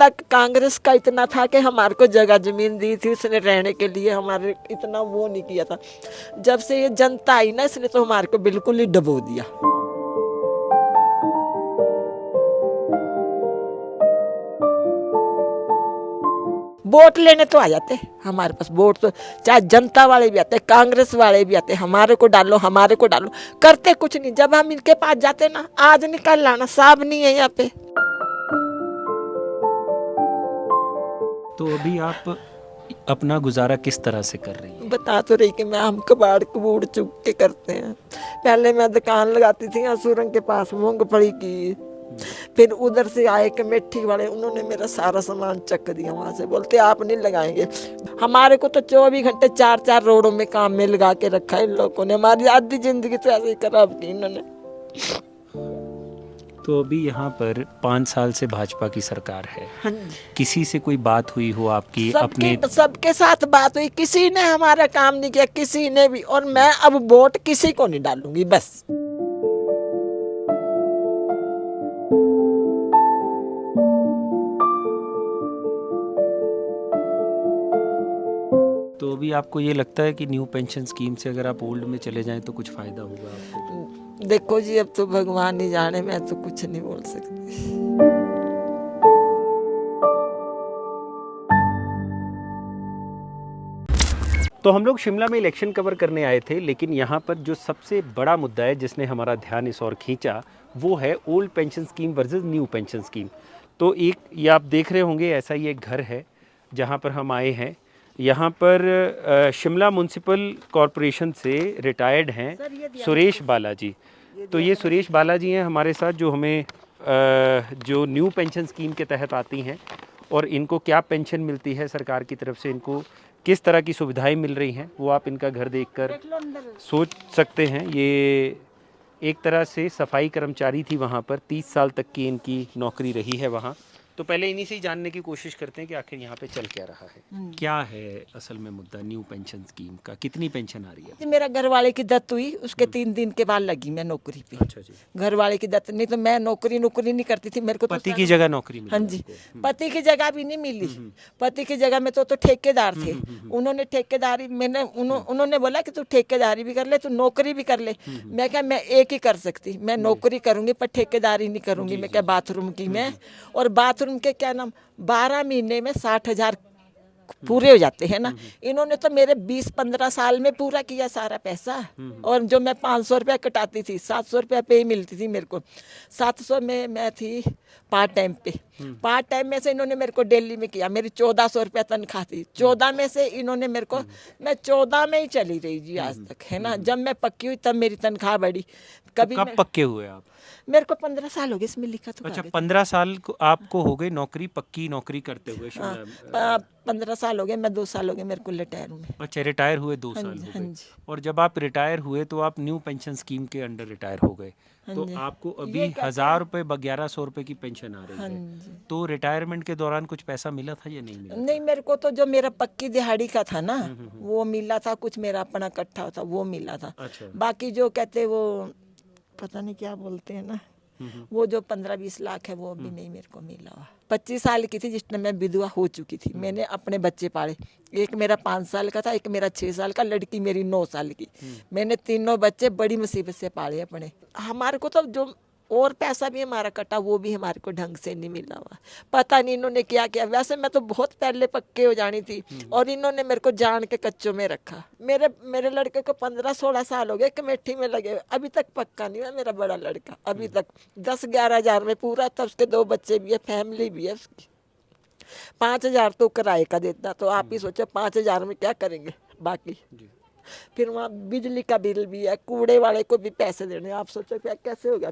तक कांग्रेस का इतना था कि हमारे को जगह जमीन दी थी उसने रहने के लिए, हमारे इतना वो नहीं किया था। जब से ये जनता आई ना इसने तो हमारे को बिल्कुल ही डबो दिया। वोट लेने तो आ जाते हमारे पास, वोट तो चाहे जनता वाले भी आते, कांग्रेस वाले भी आते, हमारे को डालो हमारे को डालो, करते कुछ नहीं। जब हम इनके पास जाते ना, आज निकल लाना साहब नहीं है यहाँ पे। तो अभी आप अपना गुजारा किस तरह से कर रही हैं? बता तो रही कि मैं हम कबाड़ कबूड़ चुग के करते हैं। पहले मैं दुकान लगाती थी यहाँ सुरंग के पास मूंगफली की, फिर उधर से आए कमेटी वाले, उन्होंने मेरा सारा सामान चक दिया वहाँ से, बोलते आप नहीं लगाएंगे। हमारे को तो 24 घंटे 4-4 रोडों में काम में लगा के रखा है इन लोगों ने, हमारी आधी जिंदगी तो ऐसे ही खराब की इन्होंने। तो अभी यहाँ पर 5 साल से भाजपा की सरकार है, हाँ जी। किसी से कोई बात हुई हो आपकी अपने? सबके साथ बात हुई, किसी ने हमारा काम नहीं किया, किसी ने भी। और मैं अब वोट किसी को नहीं डालूंगी बस। तो अभी आपको ये लगता है कि न्यू पेंशन स्कीम से अगर आप ओल्ड में चले जाएं तो कुछ फ़ायदा होगा आपको? देखो जी, अब तो भगवान ही जाने, मैं तो कुछ नहीं बोल सकती। तो हम लोग शिमला में इलेक्शन कवर करने आए थे, लेकिन यहाँ पर जो सबसे बड़ा मुद्दा है जिसने हमारा ध्यान इस ओर खींचा वो है old pension scheme versus new pension scheme. तो एक ये आप देख रहे होंगे, ऐसा ही एक घर है जहाँ पर हम आए हैं। यहाँ पर शिमला म्यूनसिपल कॉरपोरेशन से रिटायर्ड हैं सुरेश बालाजी। तो ये सुरेश बालाजी हैं हमारे साथ, जो हमें जो न्यू पेंशन स्कीम के तहत आती हैं और इनको क्या पेंशन मिलती है सरकार की तरफ से, इनको किस तरह की सुविधाएं मिल रही हैं, वो आप इनका घर देखकर सोच सकते हैं। ये एक तरह से सफाई कर्मचारी थी वहाँ पर, 30 साल तक की इनकी नौकरी रही है वहाँ। तो पहले इन्हीं से ही जानने की कोशिश करते हैं कि आखिर यहाँ पे चल क्या रहा है, क्या है असल में मुद्दा न्यू पेंशन स्कीम का, कितनी पेंशन आ रही है? मेरा घर वाले की डेथ हुई, उसके 3 दिन के बाद लगी मैं नौकरी पे। अच्छा जी। घर वाले की डेथ, नहीं तो मैं नौकरी नहीं करती थी। मेरे को तो पति की जगह नौकरी मिली हाँ जी, आपको? पति की जगह भी नहीं मिली। पति की जगह में तो ठेकेदार थे, उन्होंने ठेकेदारी, उन्होंने बोला कि तू ठेकेदारी भी कर ले, तू नौकरी भी कर ले। मैं क्या, मैं एक ही कर सकती, मैं नौकरी करूंगी पर ठेकेदारी नहीं करूंगी। मैं क्या, बाथरूम की मैं, और बाथरूम के क्या नाम 12 महीने में 60,000 पूरे हो जाते हैं ना। इन्होंने तो मेरे 20-15 साल में पूरा किया सारा पैसा। और जो मैं 500 रुपया कटाती थी, 700 रुपया पे मिलती थी मेरे को। 700 में मैं थी पार्ट टाइम पे, पार्ट टाइम में से इन्होंने मेरे को डेली में किया, मेरी 1400 रुपया तनख्वाह थी। 14 में से इन्होंने मेरे को, मैं 14 में ही चली रही जी आज तक, है ना। जब मैं पक्की हुई तब मेरी तनख्वाह बढ़ी। कभी कब पक्के हुए आप? मेरे को 15 साल हो गए, इसमें लिखा तो अच्छा, 15 साल को आपको हो गए नौकरी, पक्की नौकरी करते हुए? 15 साल हो गए, मैं 2 साल हो गए मेरे को रिटायर हुए। अच्छा, रिटायर हुए 2 साल हो हाँ गए। जी। और जब आप रिटायर हुए तो आप न्यू पेंशन स्कीम के अंडर रिटायर हो गए, तो आपको अभी 1000 रुपये 1100 रुपये की पेंशन आ रही है। तो रिटायरमेंट के दौरान कुछ पैसा मिला था या नहीं मिला? नहीं, मेरे को तो जो मेरा पक्की दिहाड़ी का था ना वो मिला था, कुछ मेरा अपना इकट्ठा था वो मिला था। अच्छा। बाकी जो कहते वो पता नहीं क्या बोलते हैं ना, वो जो 15-20 लाख है वो अभी नहीं मेरे को मिला हुआ। 25 साल की थी जिस टाइम मैं विधवा हो चुकी थी। मैंने अपने बच्चे पाले, एक मेरा 5 साल का था, एक मेरा 6 साल का, लड़की मेरी 9 साल की। मैंने तीनों बच्चे बड़ी मुसीबत से पाले अपने। हमारे को तो जो और पैसा भी हमारा कटा वो भी हमारे को ढंग से नहीं मिला हुआ। पता नहीं इन्होंने क्या किया। वैसे मैं तो बहुत पहले पक्के हो जानी थी और इन्होंने मेरे को जान के कच्चों में रखा। मेरे लड़के को 15-16 साल हो गए कमेटी में लगे, अभी तक पक्का नहीं हुआ मेरा बड़ा लड़का। अभी तक 10-11 हज़ार में पूरा था। उसके 2 बच्चे भी है, फैमिली भी है उसकी। 5,000 तो किराए का देता, तो आप ही सोचो 5,000 में क्या करेंगे बाकी। फिर वहाँ बिजली का बिल भी है, कूड़े वाले को भी पैसे देने। आप सोचो क्या कैसे होगा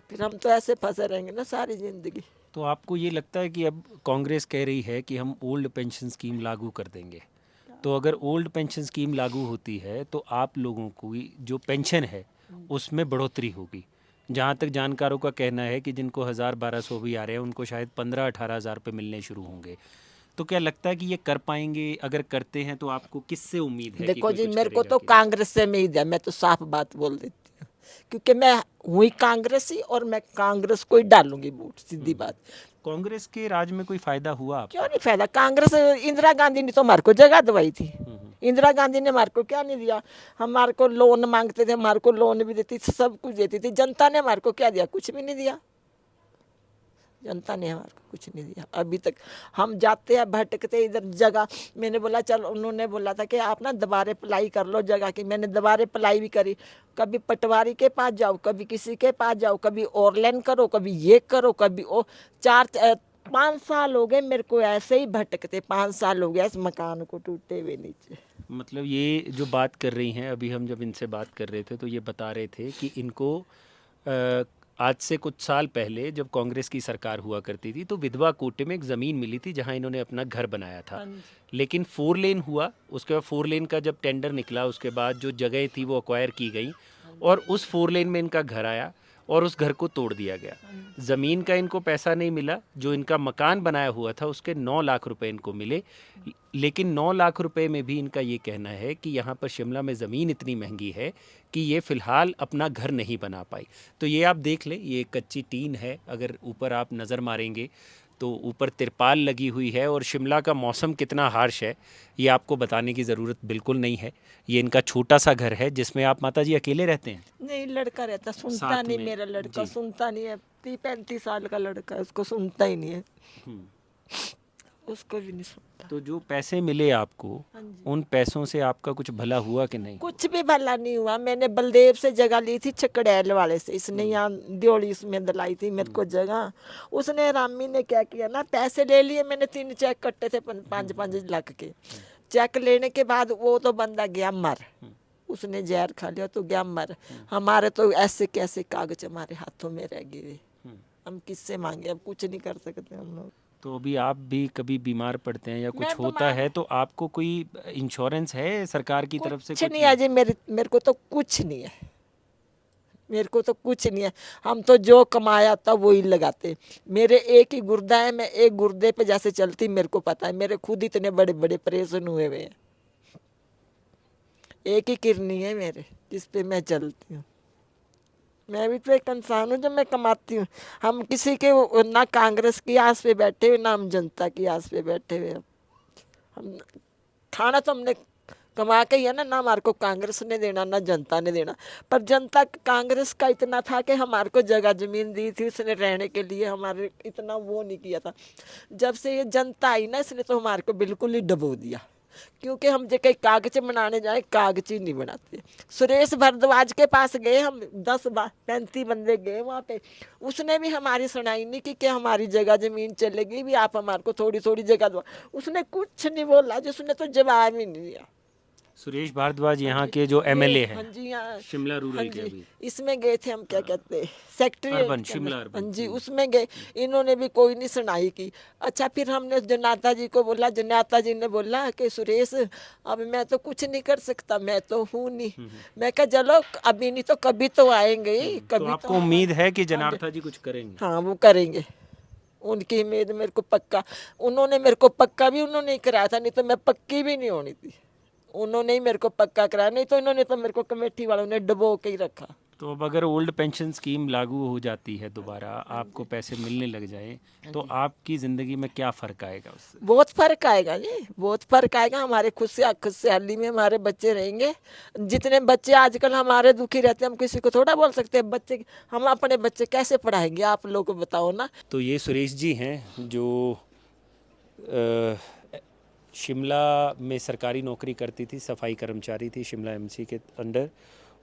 फिर हम तो ऐसे फंसे रहेंगे ना सारी जिंदगी। तो आपको ये लगता है कि अब कांग्रेस कह रही है कि हम ओल्ड पेंशन स्कीम लागू कर देंगे, तो अगर ओल्ड पेंशन स्कीम लागू होती है तो आप लोगों को जो पेंशन है उसमें बढ़ोतरी होगी? जहाँ तक जानकारों का कहना है कि जिनको 1000-1200 भी आ रहे हैं उनको शायद 15-18 हज़ार रुपये मिलने शुरू होंगे। तो क्या लगता है कि ये कर पाएंगे? अगर करते हैं तो आपको किससे उम्मीद है? देखो जी, मेरे को तो कांग्रेस से उम्मीद है। मैं तो साफ बात बोल देती हूँ, क्योंकि मैं हुई कांग्रेसी और मैं कांग्रेस को ही डालूंगी वोट, सीधी बात। कांग्रेस के राज में कोई फायदा हुआ आपको? क्यों नहीं फायदा? कांग्रेस, इंदिरा गांधी ने तो हमारे को जगह दवाई थी। इंदिरा गांधी ने हमारे को क्या नहीं दिया? हमारे को लोन मांगते थे, हमारे को लोन भी देती थी, सब कुछ देती थी। जनता ने हमारे को क्या दिया? कुछ भी नहीं दिया। जनता ने हमारे को कुछ नहीं दिया अभी तक। हम जाते हैं भटकते इधर जगह। मैंने बोला चल, उन्होंने बोला था कि आप ना दोबारा अप्लाई कर लो जगह की। मैंने दोबारा अप्लाई भी करी। कभी पटवारी के पास जाओ, कभी किसी के पास जाओ, कभी ऑनलाइन करो, कभी ये करो, कभी ओ। 5 साल हो गए मेरे को ऐसे ही भटकते। 5 साल हो गया इस मकान को टूटे हुए नीचे। मतलब ये जो बात कर रही हैं, अभी हम जब इनसे बात कर रहे थे तो ये बता रहे थे कि इनको आज से कुछ साल पहले जब कांग्रेस की सरकार हुआ करती थी तो विधवा कोटे में एक ज़मीन मिली थी जहां इन्होंने अपना घर बनाया था। लेकिन 4 लेन हुआ, उसके बाद 4 लेन का जब टेंडर निकला उसके बाद जो जगह थी वो एक्वायर की गई और उस 4 लेन में इनका घर आया और उस घर को तोड़ दिया गया। ज़मीन का इनको पैसा नहीं मिला, जो इनका मकान बनाया हुआ था उसके 9 लाख रुपए इनको मिले। लेकिन 9 लाख रुपए में भी इनका ये कहना है कि यहाँ पर शिमला में ज़मीन इतनी महंगी है कि ये फ़िलहाल अपना घर नहीं बना पाई। तो ये आप देख लें, ये कच्ची टीन है, अगर ऊपर आप नज़र मारेंगे तो ऊपर तिरपाल लगी हुई है। और शिमला का मौसम कितना हार्श है ये आपको बताने की ज़रूरत बिल्कुल नहीं है। ये इनका छोटा सा घर है जिसमें आप माता जी अकेले रहते हैं? नहीं, लड़का रहता, सुनता साथ नहीं। में? मेरा लड़का जी। सुनता नहीं है। 30-35 साल का लड़का है, उसको सुनता ही नहीं है। उसको भी नहीं सुनता। तो जो पैसे मिले आपको, हाँ जी। उन पैसों से आपका कुछ भला हुआ कि नहीं? कुछ भी भला नहीं हुआ। मैंने बलदेव से जगह ली थी, छकड़ैल वाले से। इसने यहाँ दियोड़ी में दिलाई थी मेरे को जगह। उसने, रामी ने क्या किया ना, पैसे ले लिए। मैंने 3 चेक कट्टे थे 5-5 लाख के। चेक लेने के बाद वो तो बंदा गया मर। उसने जहर खा लिया तो गया मर। हमारे तो ऐसे कैसे कागज हमारे हाथों में रह गए। हम किससे मांगे? अब कुछ नहीं कर सकते हम लोग। तो अभी आप भी कभी बीमार पड़ते हैं या कुछ मैं होता बीमार- है तो आपको कोई इंश्योरेंस है सरकार की तरफ से? कुछ नहीं है जी। मेरे को तो कुछ नहीं है। मेरे को तो कुछ नहीं है। हम तो जो कमाया था वही लगाते। मेरे एक ही गुर्दा है, मैं एक गुर्दे पे जैसे चलती मेरे को पता है। मेरे खुद इतने बड़े बड़े ऑपरेशन हुए हुए हैं। एक ही किडनी है मेरे जिस पे मैं चलती हूँ। मैं भी तो एक इंसान हूँ जब मैं कमाती हूँ। हम किसी के ना कांग्रेस की आस पे बैठे हुए, ना हम जनता की आस पे बैठे हुए। हम खाना तो हमने कमा के ही है ना हमारे को कांग्रेस ने देना ना जनता ने देना। पर जनता कांग्रेस का इतना था कि हमारे को जगह जमीन दी थी उसने रहने के लिए, हमारे इतना वो नहीं किया था। जब से ये जनता आई ना, इसने तो हमारे को बिल्कुल ही डबो दिया। क्योंकि हम जो कहीं कागज बनाने जाए, कागज ही नहीं बनाते। सुरेश भारद्वाज के पास गए हम, 10-35 बंदे गए वहाँ पे। उसने भी हमारी सुनाई नहीं कि हमारी जगह जमीन चलेगी भी, आप हमारे को थोड़ी थोड़ी जगह दो। उसने कुछ नहीं बोला, जिसने तो जवाब ही नहीं दिया। सुरेश भारद्वाज यहाँ के जो एमएलए हाँ हैं जी, यहाँ शिमला हाँ रूरल के जी, अभी? इसमें गए थे हम, क्या कहते हैं, सेक्रेटरी अर्बन, शिमला अर्बन। हाँ जी, उसमें गए। इन्होंने भी कोई नहीं सुनाई की। अच्छा, फिर हमने जनाता जी को बोला। जनाता जी ने बोला कि सुरेश अब मैं तो कुछ नहीं कर सकता, मैं तो हूँ नहीं। मैं कहा चलो अभी नहीं तो कभी तो आएंगे ही, तो कभी आपको उम्मीद है कि जनार्था जी कुछ करेंगे? हाँ वो करेंगे। उनकी उम्मीद मेरे को पक्का, उन्होंने मेरे को पक्का भी उन्होंने ही कराया था, नहीं तो मैं पक्की भी नहीं होनी थी। उन्होंने ही मेरे को पक्का कराया, नहीं तो इन्होंने तो मेरे को कमेटी वालों ने डबो के ही रखा। तो अब अगर ओल्ड पेंशन स्कीम लागू हो जाती है दोबारा, आपको पैसे मिलने लग जाए, तो आपकी ज़िंदगी में क्या फ़र्क आएगा उससे? बहुत फर्क आएगा जी, बहुत फर्क आएगा। हमारे खुशहाली में हमारे बच्चे रहेंगे। जितने बच्चे आजकल हमारे दुखी रहते हैं, हम किसी को थोड़ा बोल सकते हैं। बच्चे, हम अपने बच्चे कैसे पढ़ाएंगे? आप लोग बताओ ना। तो ये सुरेश जी हैं जो शिमला में सरकारी नौकरी करती थी, सफाई कर्मचारी थी शिमला एमसी के अंडर,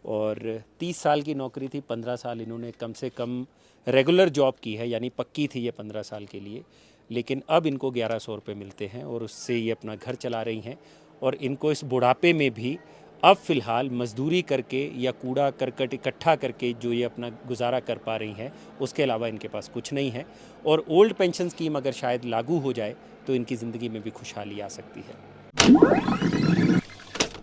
और 30 साल की नौकरी थी। 15 साल इन्होंने कम से कम रेगुलर जॉब की है, यानी पक्की थी ये 15 साल के लिए। लेकिन अब इनको 1100 रुपये मिलते हैं और उससे ये अपना घर चला रही हैं। और इनको इस बुढ़ापे में भी अब फ़िलहाल मजदूरी करके या कूड़ा करकट इकट्ठा करके जो ये अपना गुजारा कर पा रही हैं, उसके अलावा इनके पास कुछ नहीं है। और ओल्ड पेंशन स्कीम अगर शायद लागू हो जाए तो इनकी ज़िंदगी में भी खुशहाली आ सकती है।